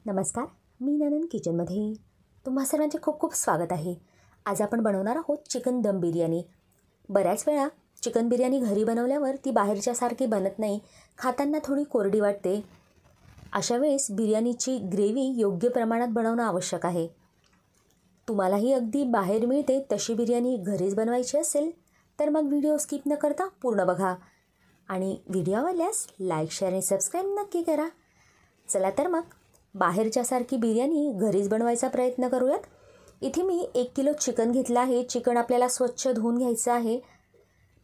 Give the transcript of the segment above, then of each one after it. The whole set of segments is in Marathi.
नमस्कार, मी ननन किचनमध्ये तुम्हा सर्वांचे खूप खूप स्वागत आहे. आज आपण बनवणार आहोत चिकन दम बिर्याणी. बऱ्याच वेळा चिकन बिर्याणी घरी बनवल्यावर ती बाहेरच्यासारखी बनत नाही, खाताना थोडी कोरडी वाटते. अशा वेळेस बिर्याणीची ग्रेव्ही योग्य प्रमाणात बनवणं आवश्यक आहे. तुम्हालाही अगदी बाहेर मिळते तशी बिर्याणी घरीच बनवायची असेल तर मग व्हिडिओ स्किप न करता पूर्ण बघा आणि व्हिडिओ आवडल्यास लाईक, शेअर आणि सबस्क्राईब नक्की करा. चला तर मग बाहेरच्यासारखी बिर्याणी घरीच बनवायचा प्रयत्न करूयात. इथे मी 1 किलो चिकन घेतलं आहे. चिकन आपल्याला स्वच्छ धुवून घ्यायचं आहे.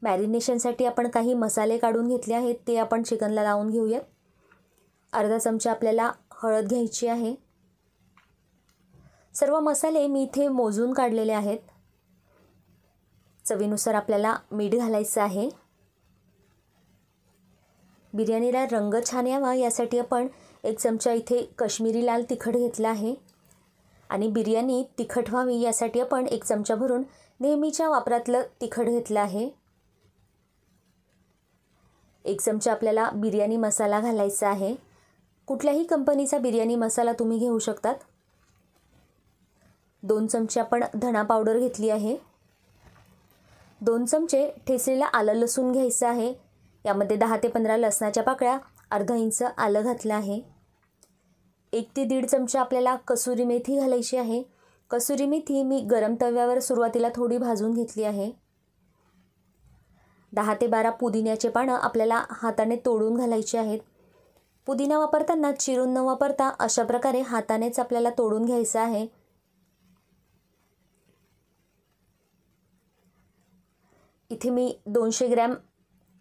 मॅरिनेशनसाठी आपण काही मसाले काढून घेतले आहेत, ते आपण चिकनला लावून घेऊयात. अर्धा चमचा आपल्याला हळद घ्यायची आहे. सर्व मसाले मी इथे मोजून काढलेले आहेत. चवीनुसार आपल्याला मीठ घालायचं आहे. बिर्याणीला रंग छान यावा यासाठी आपण 1 चमचा इथे काश्मीरी लाल तिखट घेतला आहे आणि बिर्याणी तिखट व्हावी यासाठी आपण 1 चमचा भरून नेहमीच्या वापरातलं तिखट घेतलं आहे. 1 चमचा आपल्याला बिर्याणी मसाला घालायचा आहे. कुठल्याही कंपनीचा बिर्याणी मसाला तुम्ही घेऊ शकतात. 2 चमचे आपण धना पावडर घेतली आहे. 2 चमचे ठेचलेला आलं लसूण घ्यायचं आहे. यामध्ये 10 ते 15 लसणाच्या पाकळ्या, अर्धा इंच आलं घातलं आहे. 1 ते 1.5 चमचा आपल्याला कसुरी मेथी घालायची आहे. कसुरी मेथी मी गरम तव्यावर सुरुवातीला थोडी भाजून घेतली आहे. 10 ते 12 पुदिन्याचे पानं आपल्याला हाताने तोडून घालायची आहेत. पुदिना वापरताना चिरून न वापरता अशा प्रकारे हातानेच आपल्याला तोडून घ्यायचं आहे. इथे मी 200 ग्रॅम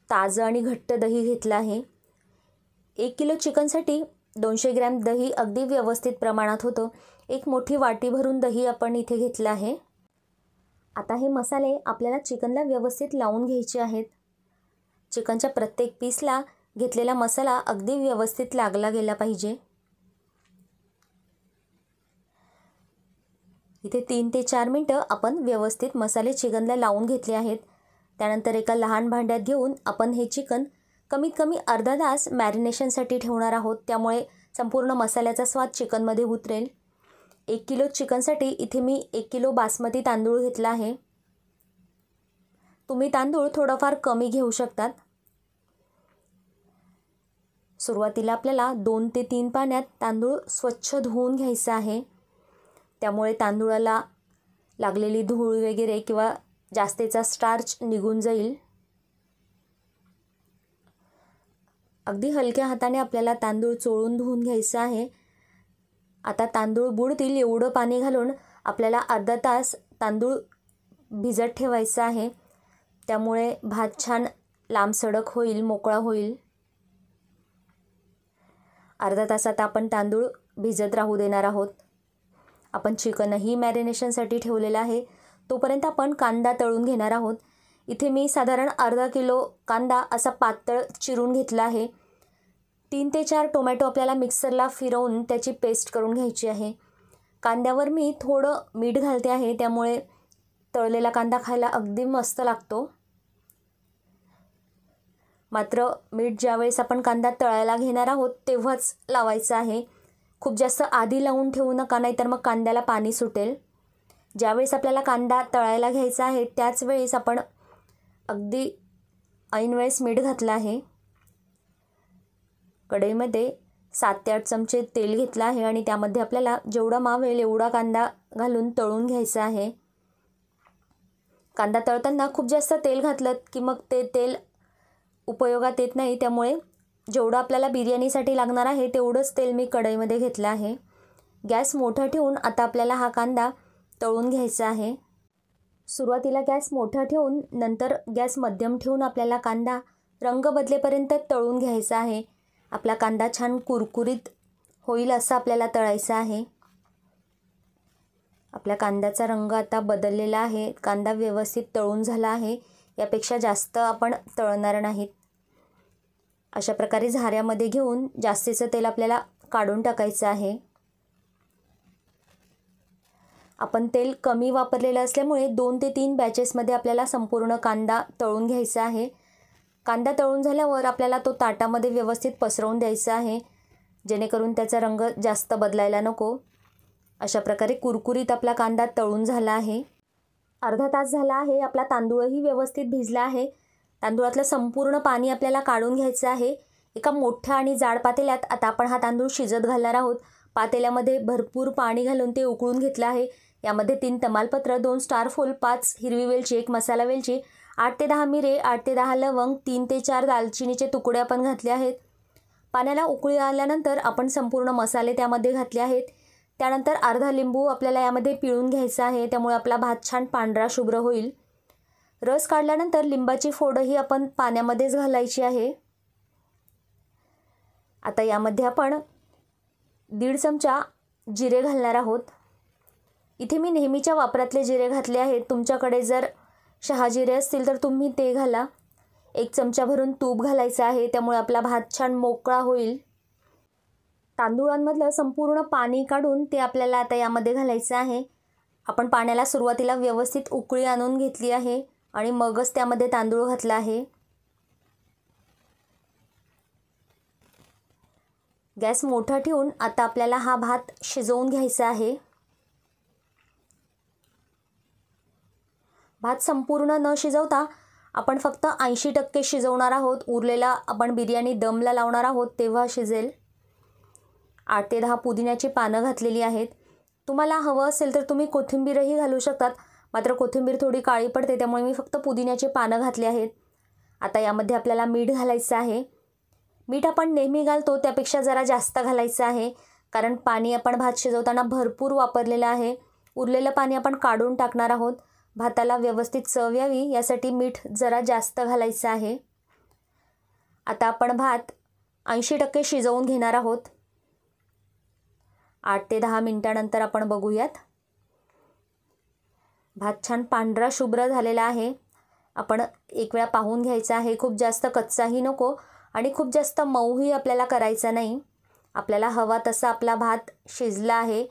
ताजं आणि घट्ट दही घेतलं आहे. 1 किलो चिकनसाठी 200 ग्रॅम दही अगदी व्यवस्थित प्रमाणात होतं. एक मोठी वाटी भरून दही आपण इथे घेतलं आहे. आता हे मसाले आपल्याला चिकनला व्यवस्थित लावून घ्यायचे आहेत. चिकनच्या प्रत्येक पीसला घेतलेला मसाला अगदी व्यवस्थित लागला गेला पाहिजे. इथे 3 ते 4 मिनटं आपण व्यवस्थित मसाले चिकनला लावून घेतले आहेत. त्यानंतर एका लहान भांड्यात घेऊन आपण हे चिकन कमीत कमी अर्धा तास मॅरिनेशनसाठी ठेवणार आहोत. त्यामुळे संपूर्ण मसाल्याचा स्वाद चिकनमध्ये उतरेल. 1 किलो चिकनसाठी इथे मी 1 किलो बासमती तांदूळ घेतला आहे. तुम्ही तांदूळ थोडंफार कमी घेऊ शकतात. सुरुवातीला आपल्याला 2 ते 3 पाण्यात तांदूळ स्वच्छ धुवून घ्यायचं आहे. त्यामुळे तांदूळाला लागलेली धूळ वगैरे किंवा जास्तीचा स्टार्च निघून जाईल. अगदी हलक्या हाताने आपल्याला तांदूळ चोळून धुवून घ्यायचं आहे. आता तांदूळ बुडतील एवढं पाणी घालून आपल्याला अर्धा तास तांदूळ भिजत ठेवायचं आहे. त्यामुळे भात छान लांबसडक होईल, मोकळा होईल. अर्धा तासात आपण तांदूळ भिजत राहू देणार आहोत. आपण चिकनही मॅरिनेशनसाठी ठेवलेलं आहे. तोपर्यंत आपण कांदा तळून घेणार आहोत. इथे मी साधारण अर्धा किलो कांदा असा पातळ चिरून घेतला आहे. 3 ते 4 टोमॅटो आपल्याला मिक्सरला फिरवून त्याची पेस्ट करून घ्यायची आहे. कांद्यावर मी थोडं मीठ घालते आहे. त्यामुळे तळलेला कांदा खायला अगदी मस्त लागतो. मात्र मीठ ज्यावेळेस आपण कांदा तळायला घेणार आहोत तेव्हाच लावायचं आहे. खूप जास्त आधी लावून ठेवू नका, नाहीतर मग कांद्याला पाणी सुटेल. ज्यावेळेस आपल्याला कांदा तळायला घ्यायचा आहे त्याच वेळेस आपण अगदी ऐन वेळेस मीठ घातलं आहे. कढईमध्ये 7 ते 8 चमचे तेल घेतलं आहे आणि त्यामध्ये आपल्याला जेवढा मावेल एवढा कांदा घालून तळून घ्यायचा आहे. कांदा तळताना खूप जास्त तेल घातलं की मग ते तेल उपयोगात येत नाही. त्यामुळे जेवढं आपल्याला बिर्याणीसाठी लागणार आहे तेवढंच तेल मी कढईमध्ये घेतलं आहे. गॅस मोठा ठेवून आता आपल्याला हा कांदा तळून घ्यायचा आहे. सुरुवातीला गॅस मोठा ठेवून नंतर गॅस मध्यम ठेवून आपल्याला कांदा रंग बदलेपर्यंत तळून घ्यायचा आहे. आपला कांदा छान कुरकुरीत होईल असं आपल्याला तळायचं आहे. आपल्या कांद्याचा रंग आता बदललेला आहे. कांदा व्यवस्थित तळून झाला आहे. यापेक्षा जास्त आपण तळणार नाहीत. अशा प्रकारे झाऱ्यामध्ये घेऊन जास्तीचं तेल आपल्याला काढून टाकायचं आहे. आपण तेल कमी वापरलेलं असल्यामुळे 2 ते 3 बॅचेसमध्ये आपल्याला संपूर्ण कांदा तळून घ्यायचा आहे. कांदा तळून झाल्यावर आपल्याला तो ताटामध्ये व्यवस्थित पसरवून द्यायचा आहे. जेणेकरून त्याचा रंग जास्त बदलायला नको. अशा प्रकारे कुरकुरीत आपला कांदा तळून झाला आहे. अर्धा तास झाला आहे. आपला तांदूळही व्यवस्थित भिजला आहे. तांदूळातलं संपूर्ण पाणी आपल्याला काढून घ्यायचं आहे. एका मोठ्या आणि जाड पातेल्यात आता आपण हा तांदूळ शिजत घालणार आहोत. पातेल्यामध्ये भरपूर पाणी घालून ते उकळून घेतलं आहे. यामध्ये 3 तमालपत्र, 2 स्टार फूल, 5 हिरवी वेलची, 1 मसाला वेलची, 8 ते 10 मिरे, 8 ते 10 लवंग, 3 ते 4 दालचिनीचे तुकडे आपण घातले आहेत. पाण्याला उकळी आल्यानंतर आपण संपूर्ण मसाले त्यामध्ये घातले आहेत. त्यानंतर अर्धा लिंबू आपल्याला यामध्ये पिळून घ्यायचा आहे. त्यामुळे आपला भात छान पांढरा शुभ्र होईल. रस काढल्यानंतर लिंबाची फोडही आपण पाण्यामध्येच घालायची आहे. आता यामध्ये आपण 1.5 चमचा जिरे घालणार आहोत. इथे मी नेहमीच्या वापरातले जिरे घातले आहेत. तुमच्याकडे जर शहाजिरे असतील तर तुम्ही ते घाला. 1 चमचा भरून तूप घालायचं आहे. त्यामुळे आपला भात छान मोकळा होईल. तांदूळांमधलं संपूर्ण पाणी काढून ते आपल्याला आता यामध्ये घालायचं आहे. आपण पाण्याला सुरुवातीला व्यवस्थित उकळी आणून घेतली आहे आणि मगच त्यामध्ये तांदूळ घातला आहे. गॅस मोठा ठेवून आता आपल्याला हा भात शिजवून घ्यायचा आहे. भात संपूर्ण न शिजवता आपण फक्त 80% शिजवणार आहोत. उरलेला आपण बिर्याणी दमला लावणार आहोत तेव्हा शिजेल. 8 ते 10 पुदिन्याची पानं घातलेली आहेत. तुम्हाला हवं असेल तर तुम्ही कोथिंबीरही घालू शकतात. मात्र कोथिंबीर थोडी काळी पडते त्यामुळे मी फक्त पुदिन्याची पानं घातली आहेत. आता यामध्ये आपल्याला मीठ घालायचं आहे. मीठ आपण नेहमी घालतो त्यापेक्षा जरा जास्त घालायचं आहे. कारण पाणी आपण भात शिजवताना भरपूर वापरलेलं आहे. उरलेलं पाणी आपण काढून टाकणार आहोत. भाताला व्यवस्थित चव यावी यासाठी मीठ जरा जास्त घालायचं आहे. आता आपण भात 80% शिजवून घेणार आहोत. 8 ते 10 मिनिटानंतर आपण बघूयात. भात छान पांढरा शुभ्र झालेला आहे. आपण एक वेळा पाहून घ्यायचा आहे. खूप जास्त कच्चाही नको आणि खूप जास्त मऊही आपल्याला करायचा नाही. आपल्याला हवा तसा आपला भात शिजला आहे.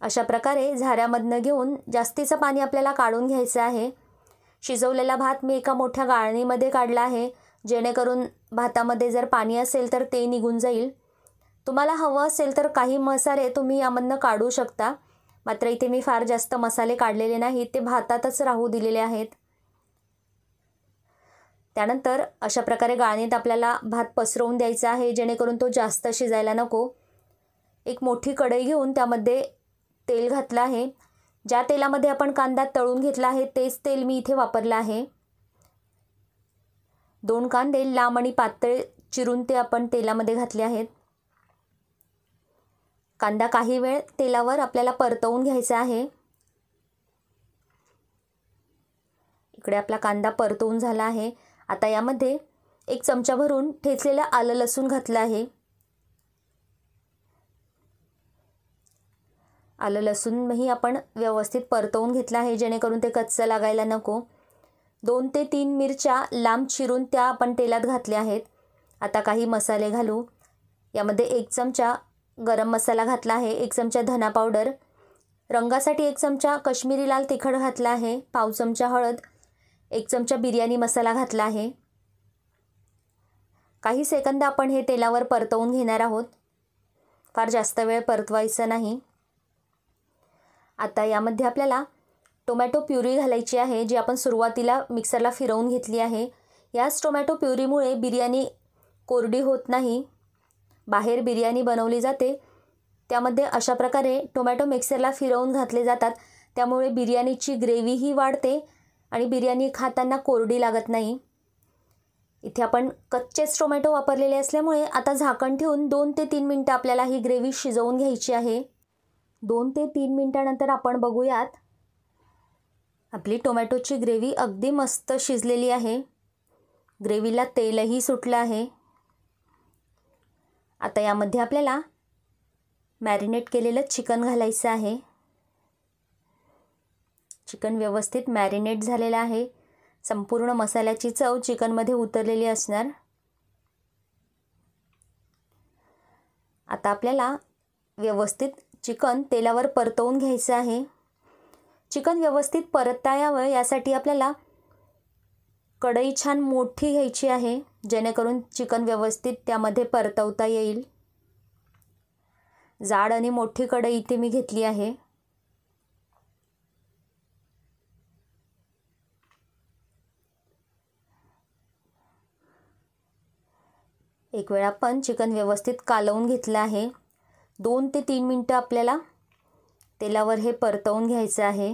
अशा प्रकारे झाऱ्यामधनं घेऊन जास्तीचं पाणी आपल्याला काढून घ्यायचं आहे. शिजवलेला भात मी एका मोठ्या गाळणीमध्ये काढला आहे. जेणेकरून भातामध्ये जर पाणी असेल तर ते निघून जाईल. तुम्हाला हवं असेल तर काही मसाले तुम्ही यामधनं काढू शकता. मात्र इथे मी फार जास्त मसाले काढलेले नाहीत. ते भातातच राहू दिलेले आहेत. त्यानंतर अशा प्रकारे गाळणीत आपल्याला भात पसरवून द्यायचा आहे जेणेकरून तो जास्त शिजायला नको. एक मोठी कढई घेऊन त्यामध्ये तेल घातलं आहे. ज्या तेलामध्ये आपण कांदा तळून घेतला आहे तेच तेल मी इथे वापरलं आहे. 2 कांदे लांब आणि पातळ चिरून ते आपण तेलामध्ये घातले आहेत. कांदा काही वेळ तेलावर आपल्याला परतवून घ्यायचा आहे. इकडे आपला कांदा परतवून झाला आहे. आता यामध्ये 1 चमचा भरून ठेचलेलं आलं लसूण घातलं आहे. आलं लसूणही आपण व्यवस्थित परतवून घेतलं आहे जेणेकरून ते कच्चं लागायला नको. 2 ते 3 मिरच्या लांब चिरून त्या आपण तेलात घातल्या आहेत. आता काही मसाले घालू. यामध्ये 1 चमचा गरम मसाला घातला आहे. 1 चमचा धना पावडर, रंगासाठी 1 चमचा काश्मीरी लाल तिखट घातला आहे. पाव चमचा हळद, 1 चमचा बिर्याणी मसाला घातला आहे. काही सेकंद आपण हे तेलावर परतवून घेणार आहोत. फार जास्त वेळ परतवायचं नाही. आता यामध्ये आपल्याला टोमॅटो प्युरी घालायची आहे जी आपण सुरुवातीला मिक्सरला फिरवून घेतली आहे. याच टोमॅटो प्युरीमुळे बिर्याणी कोरडी होत नाही. बाहेर बिर्याणी बनवली जाते त्यामध्ये अशा प्रकारे टोमॅटो मिक्सरला फिरवून घातले जातात. त्यामुळे बिर्याणीची ग्रेव्हीही वाढते आणि बिर्याणी खाताना कोरडी लागत नाही. इथे आपण कच्चेच टोमॅटो वापरलेले असल्यामुळे आता झाकण ठेवून 2 ते 3 मिनटं आपल्याला ही ग्रेव्ही शिजवून घ्यायची आहे. 2 ते 3 मिनटानंतर आपण बघूयात. आपली टोमॅटोची ग्रेव्ही अगदी मस्त शिजलेली आहे. ग्रेव्हीला तेलही सुटलं आहे. आता यामध्ये आपल्याला मॅरिनेट केलेलं चिकन घालायचं आहे. चिकन व्यवस्थित मॅरिनेट झालेलं आहे. संपूर्ण मसाल्याची चव चिकनमध्ये उतरलेली असणार. आता आपल्याला व्यवस्थित चिकन तेलावर परतवून घ्यायचं आहे. चिकन व्यवस्थित परतता यावं यासाठी आपल्याला कढई छान मोठी घ्यायची आहे जेणेकरून चिकन व्यवस्थित त्यामध्ये परतवता येईल. जाड आणि मोठी कढई इथे मी घेतली आहे. एक वेळा आपण चिकन व्यवस्थित कालवून घेतलं आहे. 2 ते 3 मिनटं आपल्याला तेलावर हे परतवून घ्यायचं आहे.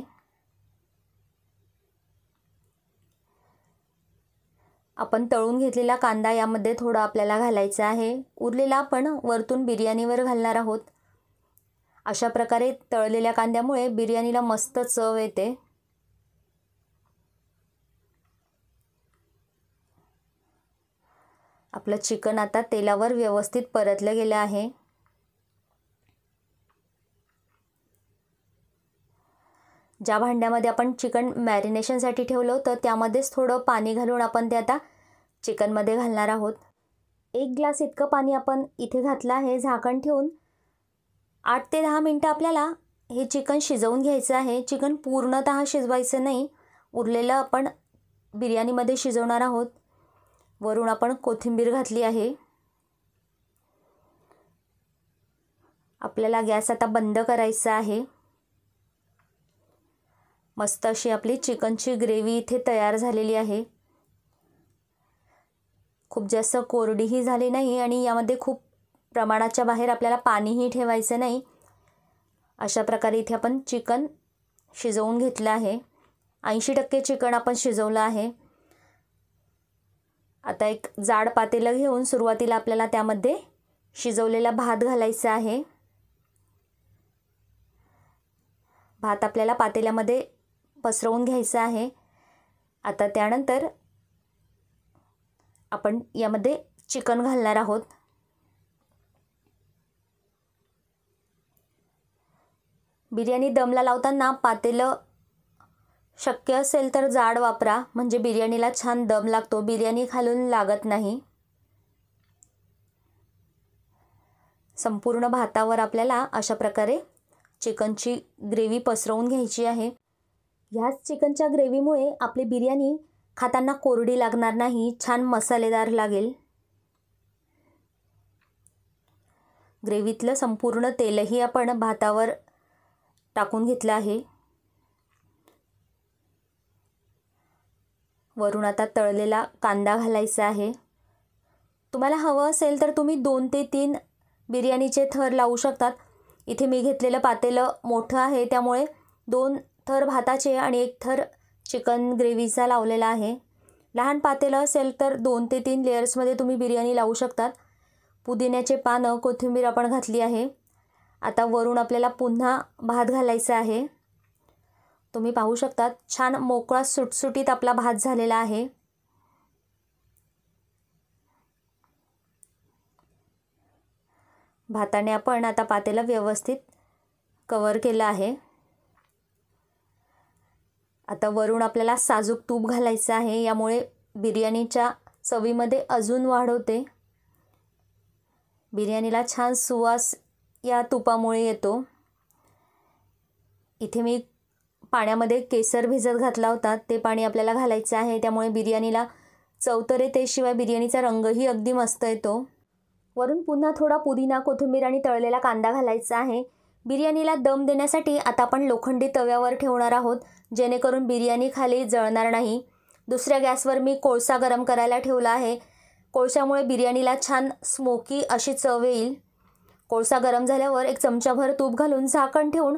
आपण तळून घेतलेला कांदा यामध्ये थोडा आपल्याला घालायचा आहे. उरलेला आपण वरतून बिर्याणीवर घालणार आहोत. अशा प्रकारे तळलेल्या कांद्यामुळे बिर्याणीला मस्त चव येते. आपलं चिकन आता तेलावर व्यवस्थित परतलं गेलं आहे. ज्या भांड्यामध्ये आपण चिकन मॅरिनेशनसाठी ठेवलं होतं त्यामध्येच थोडं पाणी घालून आपण ते आता चिकनमध्ये घालणार आहोत. 1 ग्लास इतकं पाणी आपण इथे घातलं आहे. झाकण ठेवून 8 ते 10 मिनटं आपल्याला हे चिकन शिजवून घ्यायचं आहे. चिकन पूर्णतः शिजवायचं नाही, उरलेलं आपण बिर्याणीमध्ये शिजवणार आहोत. वरून आपण कोथिंबीर घातली आहे. आपल्याला गॅस आता बंद करायचा आहे. मस्त अशी आपली चिकनची ग्रेव्ही इथे तयार झालेली आहे. खूप जास्त कोरडीही झाली नाही आणि यामध्ये खूप प्रमाणाच्या बाहेर आपल्याला पाणीही ठेवायचं नाही. अशा प्रकारे इथे आपण चिकन शिजवून घेतलं आहे. 80% चिकन आपण शिजवलं आहे. आता एक जाड पातेलं घेऊन सुरुवातीला आपल्याला त्यामध्ये शिजवलेला भात घालायचा आहे. भात आपल्याला पातेल्यामध्ये पसरवून घ्यायचा आहे. आता त्यानंतर आपण यामध्ये चिकन घालणार आहोत. बिर्याणी दमला लावताना पातेलं शक्य असेल तर जाड वापरा, म्हणजे बिर्याणीला छान दम लागतो, बिर्याणी खालून लागत नाही. संपूर्ण भातावर आपल्याला अशा प्रकारे चिकनची ग्रेव्ही पसरवून घ्यायची आहे. ह्याच चिकनच्या ग्रेव्हीमुळे आपली बिर्याणी खाताना कोरडी लागणार नाही, छान मसालेदार लागेल. ग्रेव्हीतलं संपूर्ण तेलही आपण भातावर टाकून घेतलं आहे. वरून आता तळलेला कांदा घालायचा आहे. तुम्हाला हवं असेल तर तुम्ही 2 ते 3 बिर्याणीचे थर लावू शकतात. इथे मी घेतलेलं पातेलं मोठं आहे त्यामुळे 2 थर भाताचे आणि 1 थर चिकन ग्रेव्हीचा लावलेला आहे. लहान पातेलं असेल तर 2 ते 3 लेयर्समध्ये तुम्ही बिर्याणी लावू शकतात. पुदिन्याचे पानं, कोथिंबीर आपण घातली आहे. आता वरून आपल्याला पुन्हा भात घालायचा आहे. तुम्ही पाहू शकतात छान मोकळा सुटसुटीत आपला भात झालेला आहे. भाताने आपण आता पातेलं व्यवस्थित कव्हर केलं आहे. आता वरून आपल्याला साजूक तूप घालायचं आहे. यामुळे बिर्याणीच्या चवीमध्ये अजून वाढ होते. बिर्याणीला छान सुवास या तुपामुळे येतो. इथे मी पाण्यामध्ये केसर भिजत घातला होता, ते पाणी आपल्याला घालायचं आहे. त्यामुळे बिर्याणीला चव तर येते, शिवाय बिर्याणीचा रंगही अगदी मस्त येतो. वरून पुन्हा थोडा पुदिना, कोथिंबीर आणि तळलेला कांदा घालायचा आहे. बिर्याणीला दम देण्यासाठी आता आपण लोखंडी तव्यावर ठेवणार आहोत, जेणेकरून बिर्याणी खाली जळणार नाही. दुसऱ्या गॅसवर मी कोळसा गरम करायला ठेवला आहे. कोळशामुळे बिर्याणीला छान स्मोकी अशी चव येईल. कोळसा गरम झाल्यावर 1 चमचाभर तूप घालून झाकण ठेवून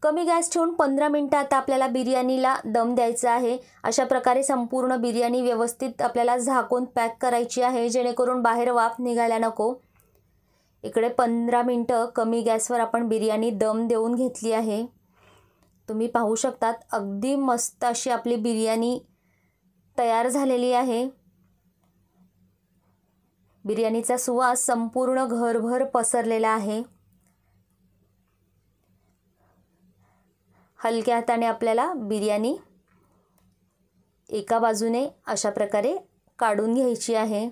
कमी गॅस ठेवून 15 मिनटं आता आपल्याला बिर्याणीला दम द्यायचा आहे. अशा प्रकारे संपूर्ण बिर्याणी व्यवस्थित आपल्याला झाकून पॅक करायची आहे, जेणेकरून बाहेर वाफ निघायला नको. इकडे 15 मिनटं कमी गॅसवर आपण बिर्याणी दम देऊन घेतली आहे. तुम्ही पाहू शकतात अगदी मस्त अशी आपली बिर्याणी तयार झालेली आहे. बिर्याणीचा सुवास संपूर्ण घरभर पसरलेला आहे. हलक्या हाताने आपल्याला बिर्याणी एका बाजूने अशा प्रकारे काढून घ्यायची आहे.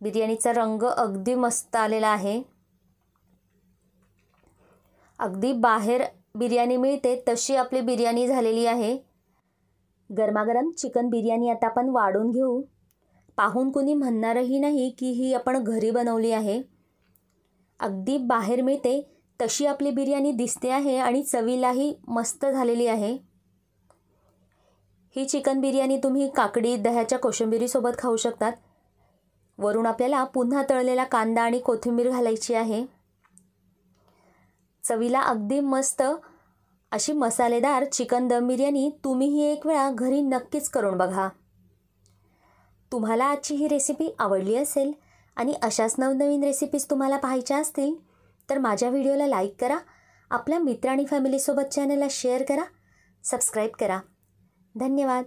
बिर्याणीचा रंग अगदी मस्त आलेला आहे. अगदी बाहेर बिर्याणी मिळते तशी आपली बिर्याणी झालेली आहे. गरमागरम चिकन बिर्याणी आता आपण वाढून घेऊ. पाहून कुणी म्हणणारही नाही की ही आपण घरी बनवली आहे. अगदी बाहेर मिळते तशी आपली बिर्याणी दिसते आहे आणि चवीलाही मस्त झालेली आहे। ही चिकन बिर्याणी तुम्ही काकडी दह्याच्या कोशिंबिरीसोबत खाऊ शकतात। वरून आपल्याला पुन्हा तळलेला कांदा आणि कोथिंबीर घालायची आहे। चवीला अगदी मस्त अशी मसालेदार चिकन दम बिर्याणी तुम्हीही एक वेळा घरी नक्कीच करून बघा। तुम्हाला आजची ही रेसिपी आवडली असेल आणि अशाच नवनवीन रेसिपीज तुम्हाला पाहायच्या असतील तर माझ्या व्हिडिओला लाईक करा, आपल्या मित्र आणि फॅमिलीसोबत चॅनलला शेअर करा, सबस्क्राईब करा। धन्यवाद।